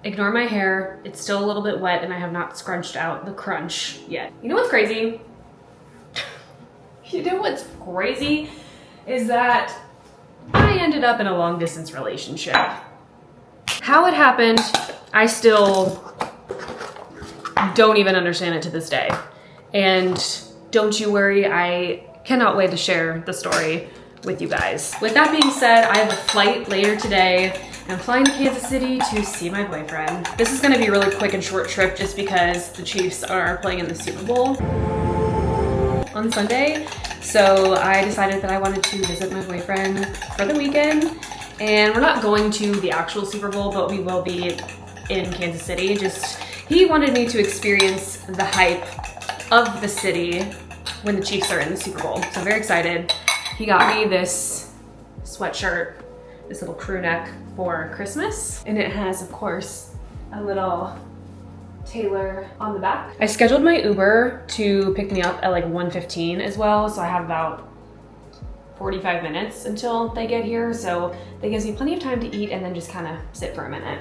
Ignore my hair. It's still a little bit wet and I have not scrunched out the crunch yet. You know what's crazy? You know what's crazy is that I ended up in a long distance relationship. How it happened, I still don't even understand it to this day. And don't you worry, I cannot wait to share the story with you guys. With that being said, I have a flight later today. I'm flying to Kansas City to see my boyfriend. This is gonna be a really quick and short trip just because the Chiefs are playing in the Super Bowl on Sunday. So I decided that I wanted to visit my boyfriend for the weekend. And we're not going to the actual Super Bowl, but we will be in Kansas City. He wanted me to experience the hype of the city when the Chiefs are in the Super Bowl. So I'm very excited. He got me this sweatshirt, this little crew neck for Christmas. And it has, of course, a little Taylor on the back. I scheduled my Uber to pick me up at like 1:15 as well. So I have about 45 minutes until they get here. So that gives me plenty of time to eat and then just kind of sit for a minute.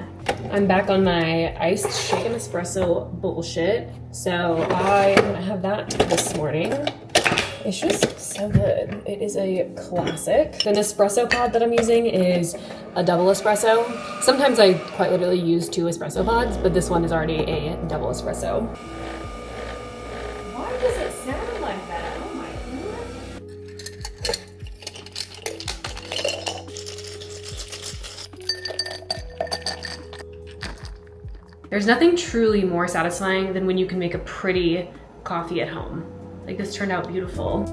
I'm back on my iced shaken espresso bullshit. So I'm gonna have that this morning. It's just so good. It is a classic. The Nespresso pod that I'm using is a double espresso. Sometimes I quite literally use 2 espresso pods, but this one is already a double espresso. Why does it sound like that? Oh my god. There's nothing truly more satisfying than when you can make a pretty coffee at home. Like this turned out beautiful.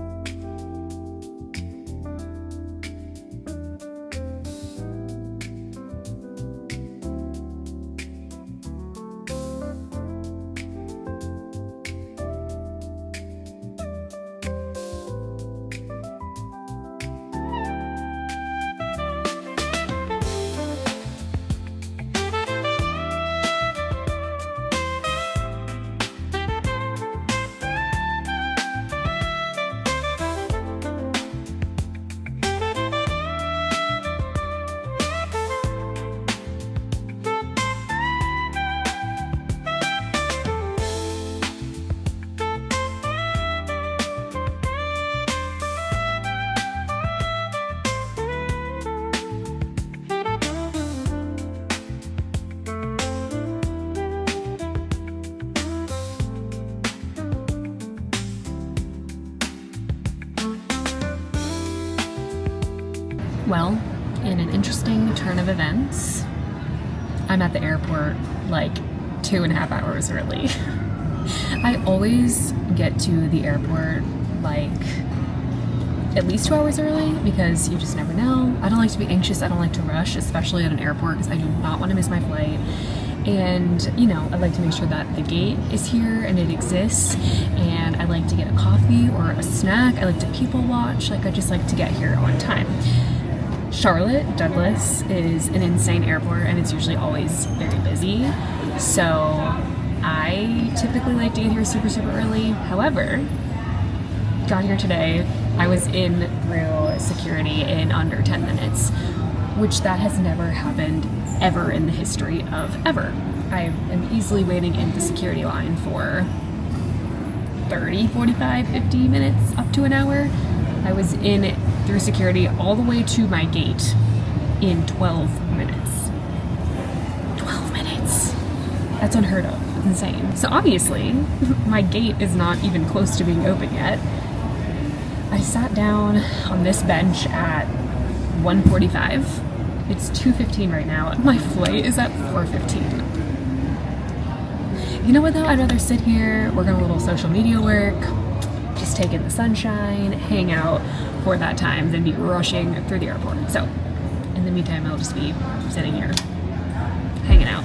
Well, in an interesting turn of events, I'm at the airport like 2.5 hours early. I always get to the airport like at least 2 hours early because you just never know. I don't like to be anxious, I don't like to rush, especially at an airport because I do not want to miss my flight. And you know, I like to make sure that the gate is here and it exists, and I like to get a coffee or a snack. I like to people watch, like I just like to get here on time. Charlotte Douglas is an insane airport and it's usually always very busy. So I typically like to get here super early. However, got here today, I was in through security in under 10 minutes, which that has never happened ever in the history of ever. I am easily waiting in the security line for 30, 45, 50 minutes, up to an hour. I was in through security all the way to my gate in 12 minutes. 12 minutes. That's unheard of. It's insane. So obviously, my gate is not even close to being open yet. I sat down on this bench at 1:45. It's 2:15 right now, and my flight is at 4:15. You know what though? I'd rather sit here, work on a little social media work, just take in the sunshine, hang out for that time than be rushing through the airport. So in the meantime, I'll just be sitting here, hanging out.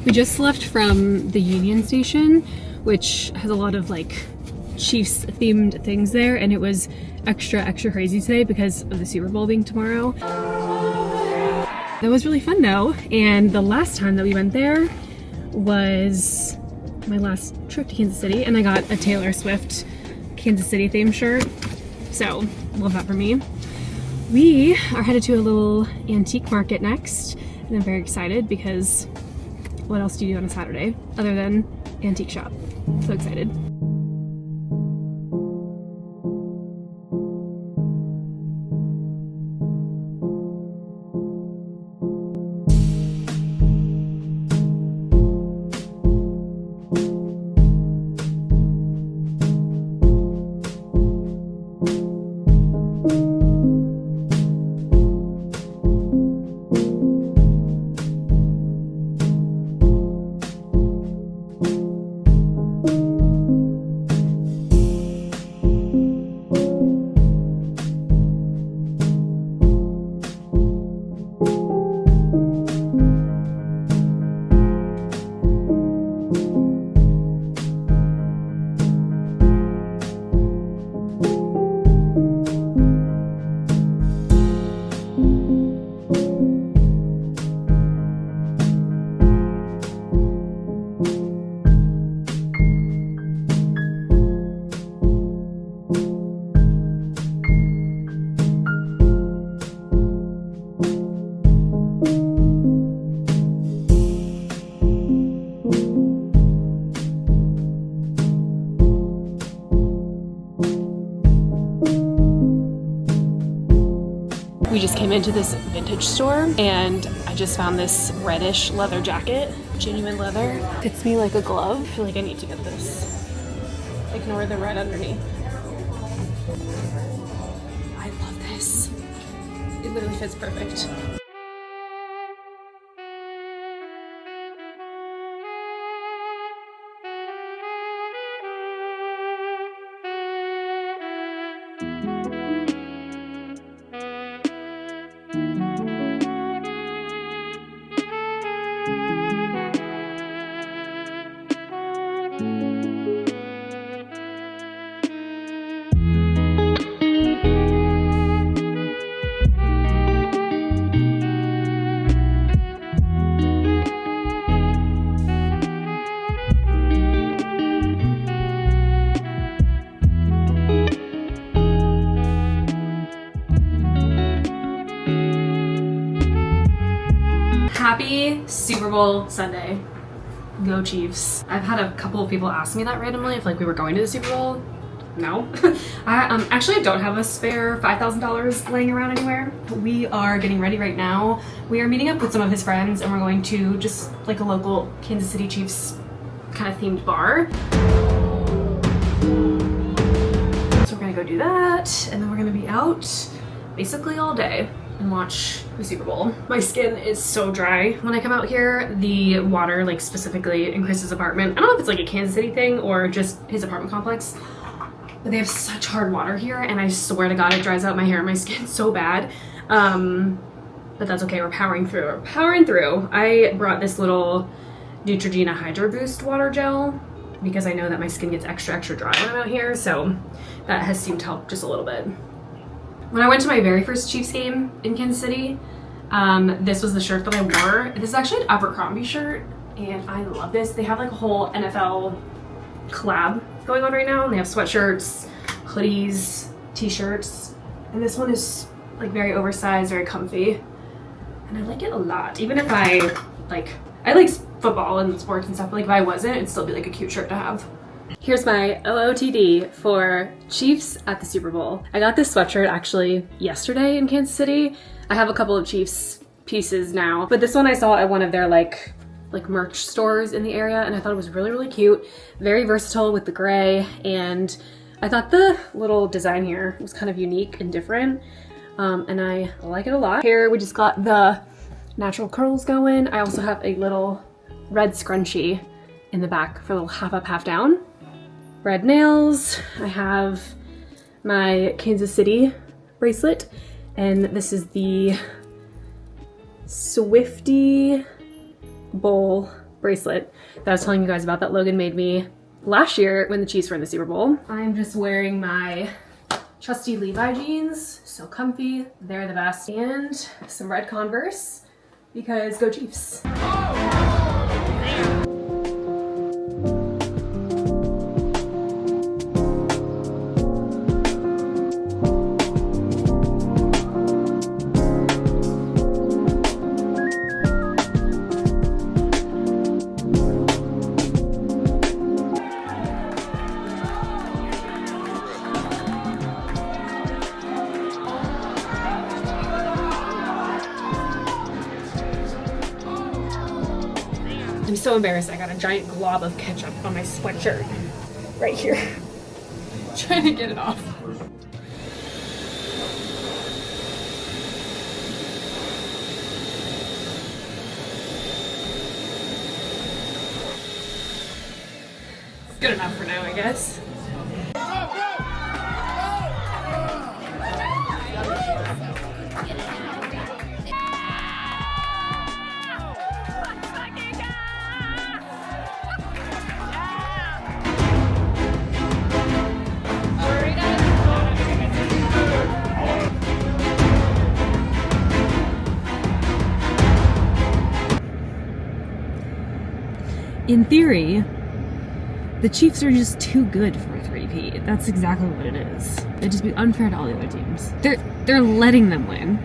We just left from the Union Station, which has a lot of like Chiefs themed things there, and it was extra crazy today because of the Super Bowl being tomorrow. That was really fun though, and the last time that we went there was my last trip to Kansas City, and I got a Taylor Swift Kansas City themed shirt, so love that for me. We are headed to a little antique market next, and I'm very excited because what else do you do on a Saturday other than antique shop? So excited. We just came into this vintage store and I just found this reddish leather jacket, genuine leather. Fits me like a glove. I feel like I need to get this. Ignore the red underneath. I love this. It literally fits perfect. Happy Super Bowl Sunday. Go Chiefs. I've had a couple of people ask me that randomly if like we were going to the Super Bowl. No. I actually don't have a spare $5,000 laying around anywhere. We are getting ready right now. We are meeting up with some of his friends and we're going to just like a local Kansas City Chiefs kind of themed bar. So we're gonna go do that and then we're gonna be out basically all day and watch the Super Bowl. My skin is so dry when I come out here. The water, like specifically in Chris's apartment, I don't know if it's like a Kansas City thing or just his apartment complex, but they have such hard water here and I swear to God it dries out my hair and my skin so bad. But that's okay, we're powering through. We're powering through. I brought this little Neutrogena Hydro Boost water gel because I know that my skin gets extra dry when I'm out here, so that has seemed to help just a little bit. When I went to my very first Chiefs game in Kansas City, this was the shirt that I wore. This is actually an Abercrombie shirt, and I love this. They have like a whole NFL collab going on right now, and they have sweatshirts, hoodies, t-shirts, and this one is like very oversized, very comfy, and I like it a lot. Even if I like football and sports and stuff, but like if I wasn't, it'd still be like a cute shirt to have. Here's my OOTD for Chiefs at the Super Bowl. I got this sweatshirt actually yesterday in Kansas City. I have a couple of Chiefs pieces now, but this one I saw at one of their like merch stores in the area, and I thought it was really cute, very versatile with the gray, and I thought the little design here was kind of unique and different, and I like it a lot. Here we just got the natural curls going. I also have a little red scrunchie in the back for a little half up, half down. Red nails. I have my Kansas City bracelet, and this is the Swifty Bowl bracelet that I was telling you guys about that Logan made me last year when the Chiefs were in the Super Bowl. I'm just wearing my trusty Levi jeans, so comfy, they're the best, and some red Converse because go Chiefs. I'm so embarrassed. I got a giant glob of ketchup on my sweatshirt right here. Trying to get it off. It's good enough for now, I guess. In theory, the Chiefs are just too good for a 3-peat. That's exactly what it is. It'd just be unfair to all the other teams. They're letting them win.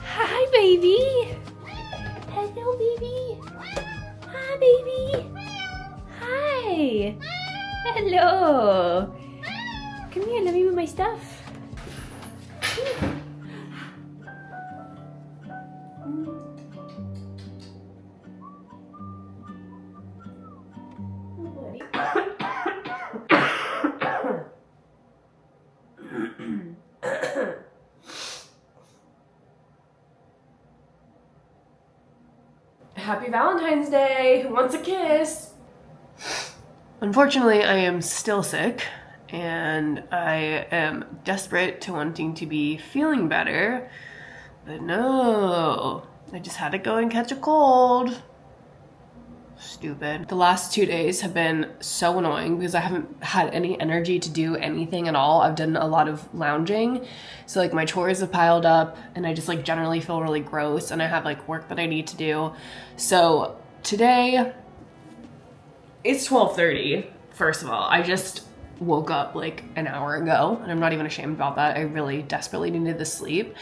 Hi, baby. Hello, baby. Hi, baby. Hi. Hello. Come here, let me move my stuff. Happy Valentine's Day! Who wants a kiss? Unfortunately, I am still sick, and I am desperate to wanting to be feeling better, but no, I just had to go and catch a cold. Stupid. The last 2 days have been so annoying because I haven't had any energy to do anything at all. I've done a lot of lounging, so like my chores have piled up and I just like generally feel really gross, and I have like work that I need to do. So today it's 12:30. First of all, I just woke up like an hour ago and I'm not even ashamed about that. I really desperately needed the sleep.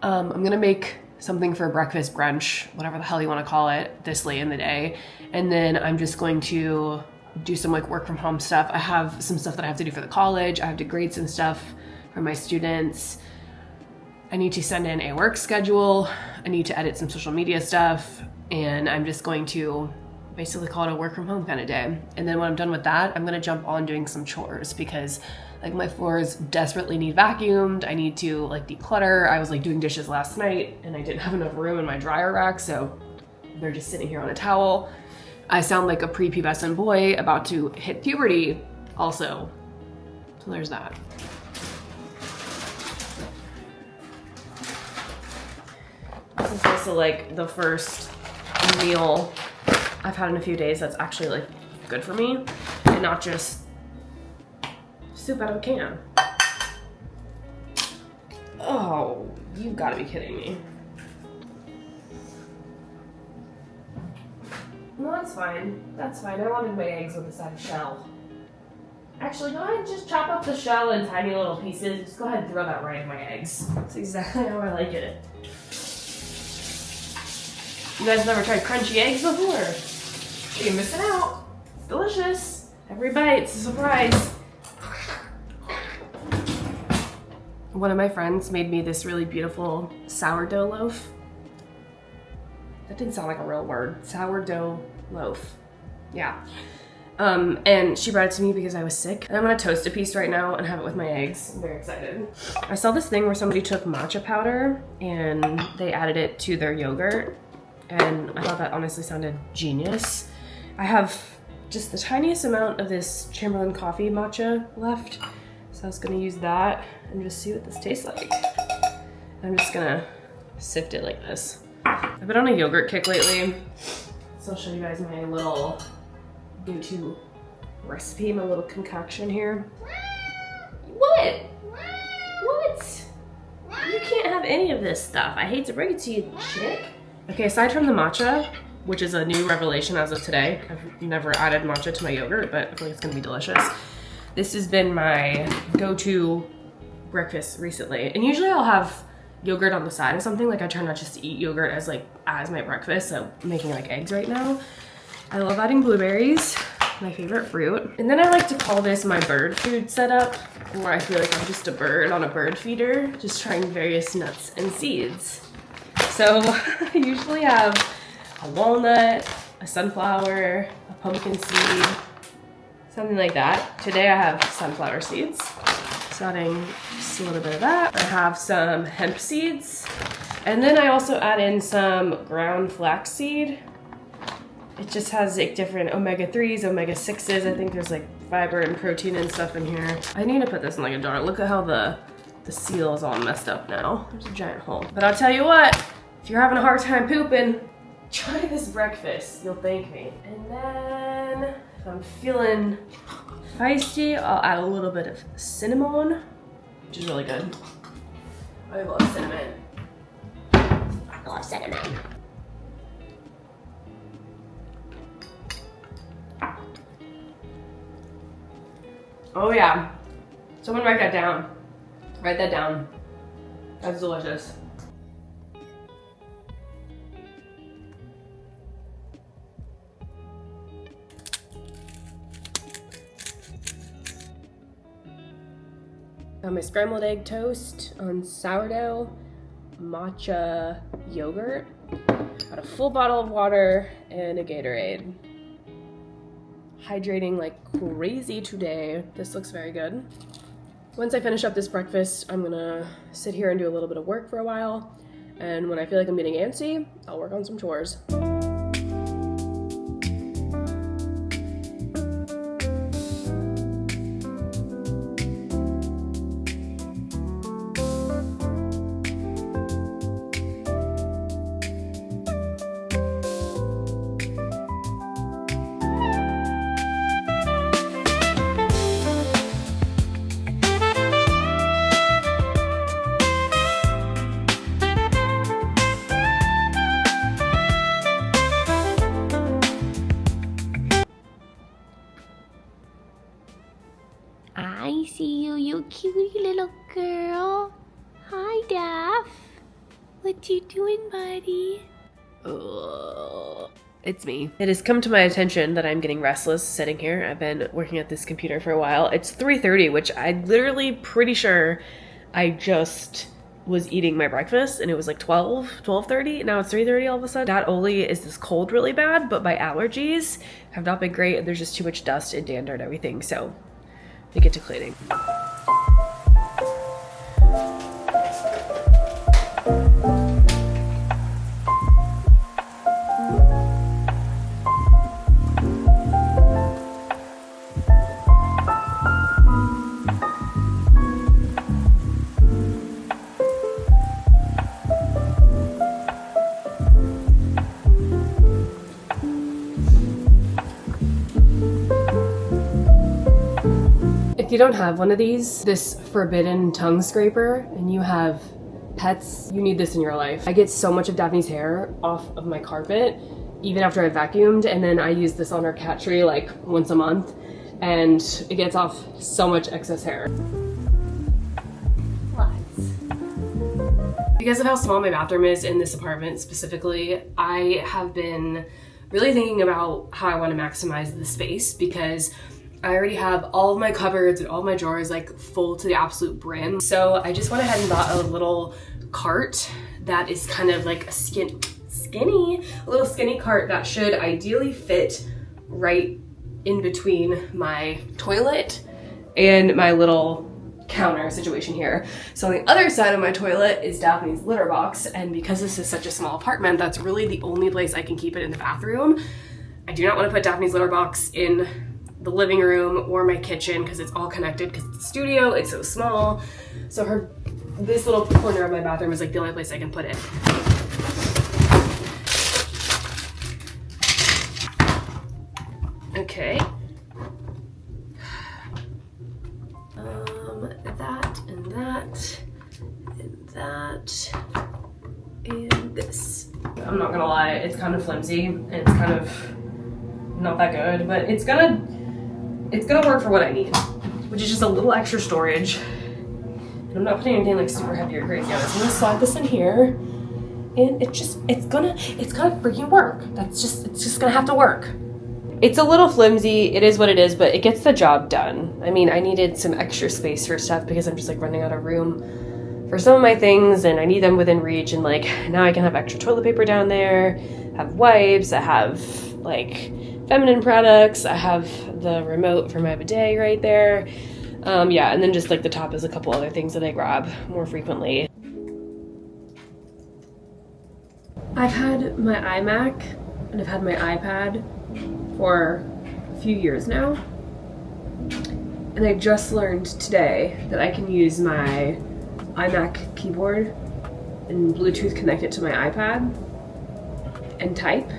I'm gonna make something for breakfast, brunch, whatever the hell you want to call it, this late in the day. And then I'm just going to do some like work from home stuff. I have some stuff that I have to do for the college. I have to grade some stuff for my students. I need to send in a work schedule. I need to edit some social media stuff. And I'm just going to basically call it a work from home kind of day. And then when I'm done with that, I'm gonna jump on doing some chores because like my floors desperately need vacuumed. I need to like declutter. I was like doing dishes last night and I didn't have enough room in my dryer rack, so they're just sitting here on a towel. I sound like a prepubescent boy about to hit puberty also. So there's that. This is also like the first meal I've had in a few days that's actually like good for me and not just soup out of a can. Oh, you gotta be kidding me. No, that's fine. That's fine. I wanted my eggs with a side of shell. Actually, go ahead and just chop up the shell in tiny little pieces. Just go ahead and throw that right in my eggs. That's exactly how I like it. You guys never tried crunchy eggs before? You're missing out. It's delicious. Every bite's a surprise. One of my friends made me this really beautiful sourdough loaf. That didn't sound like a real word. Sourdough loaf. Yeah. And she brought it to me because I was sick. And I'm gonna toast a piece right now and have it with my eggs. I'm very excited. I saw this thing where somebody took matcha powder and they added it to their yogurt. And I thought that honestly sounded genius. I have just the tiniest amount of this Chamberlain coffee matcha left. So I was gonna use that and just see what this tastes like. I'm just gonna sift it like this. I've been on a yogurt kick lately. So I'll show you guys my little go-to recipe, my little concoction here. What? What? You can't have any of this stuff. I hate to break it to you, chick. Okay, aside from the matcha, which is a new revelation as of today, I've never added matcha to my yogurt, but I feel like it's gonna be delicious. This has been my go-to breakfast recently. And usually I'll have yogurt on the side of something. Like I try not just to eat yogurt as my breakfast. So I'm making like eggs right now. I love adding blueberries, my favorite fruit. And then I like to call this my bird food setup, where I feel like I'm just a bird on a bird feeder, just trying various nuts and seeds. So I usually have a walnut, a sunflower, a pumpkin seed, something like that. Today I have sunflower seeds. So adding just a little bit of that. I have some hemp seeds. And then I also add in some ground flaxseed. It just has like different omega-3s, omega-6s. I think there's like fiber and protein and stuff in here. I need to put this in like a jar. Look at how the seal is all messed up now. There's a giant hole. But I'll tell you what, if you're having a hard time pooping, try this breakfast. You'll thank me. And then if I'm feeling feisty, I'll add a little bit of cinnamon, which is really good. I love cinnamon. I love cinnamon. Oh yeah. Someone write that down. Write that down. That's delicious. Got my scrambled egg toast on sourdough, matcha yogurt, got a full bottle of water, and a Gatorade. Hydrating like crazy today. This looks very good. Once I finish up this breakfast, I'm gonna sit here and do a little bit of work for a while. And when I feel like I'm getting antsy, I'll work on some chores. I see you, you cutie little girl. Hi, Daff. What you doing, buddy? It's me. It has come to my attention that I'm getting restless sitting here. I've been working at this computer for a while. It's 3:30, which I'm literally pretty sure I just was eating my breakfast and it was like 12:30. Now it's 3:30 all of a sudden. Not only is this cold really bad, but my allergies have not been great. There's just too much dust and dander and everything. So we get to cleaning. If you don't have one of these, this forbidden tongue scraper, and you have pets, you need this in your life. I get so much of Daphne's hair off of my carpet, even after I vacuumed, and then I use this on our cat tree like once a month. and it gets off so much excess hair. Because of how small my bathroom is in this apartment specifically, I have been really thinking about how I want to maximize the space, because I already have all of my cupboards and all my drawers like full to the absolute brim. So I just went ahead and bought a little cart that is kind of like a little skinny cart that should ideally fit right in between my toilet and my little counter situation here. So on the other side of my toilet is Daphne's litter box, and because this is such a small apartment, that's really the only place I can keep it in the bathroom. I do not want to put Daphne's litter box in the living room or my kitchen because it's all connected, because it's a studio, it's so small. So this little corner of my bathroom is like the only place I can put it. Okay. That and that and that and this. I'm not gonna lie, it's kind of flimsy and it's kind of not that good, but it's gonna work for what I need, which is just a little extra storage. And I'm not putting anything like super heavy or crazy on it. So I'm gonna slide this in here, and it's gonna freaking work. It's just gonna have to work. It's a little flimsy, it is what it is, but it gets the job done. I mean, I needed some extra space for stuff because I'm just like running out of room for some of my things, and I need them within reach, and like now I can have extra toilet paper down there, have wipes, I have like feminine products, I have the remote for my bidet right there. Yeah, and then just like the top is a couple other things that I grab more frequently. I've had my iMac and I've had my iPad for a few years now, and I just learned today that I can use my iMac keyboard and Bluetooth connect it to my iPad and type.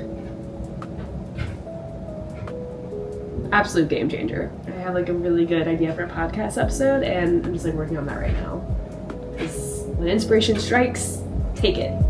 Absolute game changer. I have like a really good idea for a podcast episode, and I'm just like working on that right now. Because when inspiration strikes, take it.